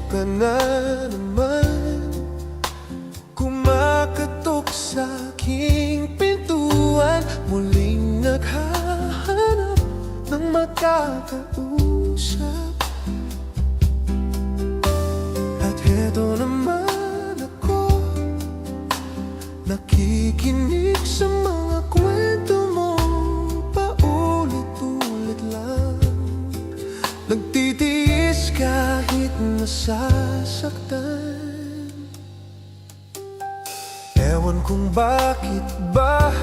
ka na naman, kumakatok sa aking pintuan, muling naghahanap ng makakausap. At heto naman ako, nakikinig sa mga kwento mo, paulit-ulit lang. Nagtitiis kahit nasasaktan. Ewan kung bakit ba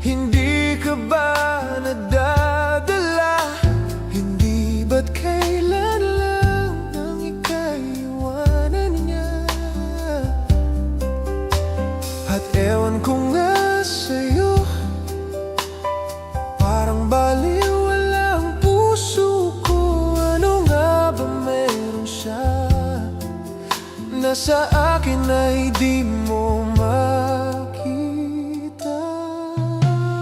hindi ka ba nadadala? Hindi ba't kailan lang nang ika'y iwanan niya? At ewan ko nga sa'yo, parang baliwala ang puso ko. Ano nga ba meron siya na sa akin ay di mo makita?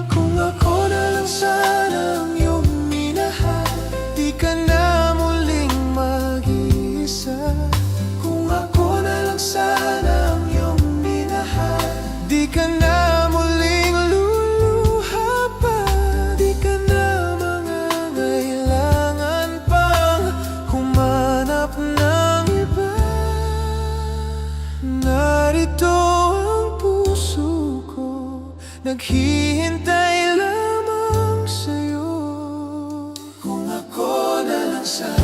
Kung ako na lang sana ang iyong minahal, di ka na muling mag-iisa. Kung ako na lang sana ang iyong minahal, di ka na muling luluha pa. Di ka na mangangailangan pang humanap ng iba. Narito ang puso ko, naghihintay lamang sa'yo. Kung ako na lang sana